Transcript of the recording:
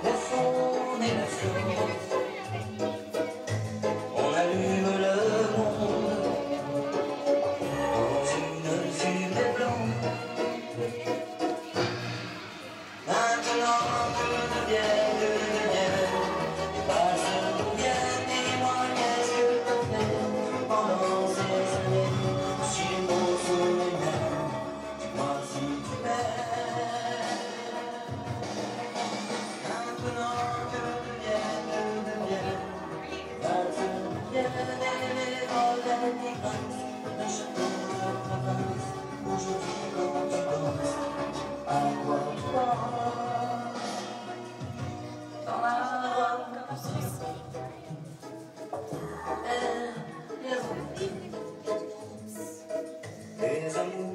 La faune et la flore, on allume le monde dans une fumée blanche. Maintenant que devient, passe bien, dis-moi qu'est-ce que t'as fait pendant ces années. Si les mots sont les mêmes, dis-moi si tu m'aimes. Maintenant que devient, passe bien, les volets qui grincent, le château de province. Aujourd'hui quand tu danses, à quoi tu penses? Dans la robe comme ceci, les amis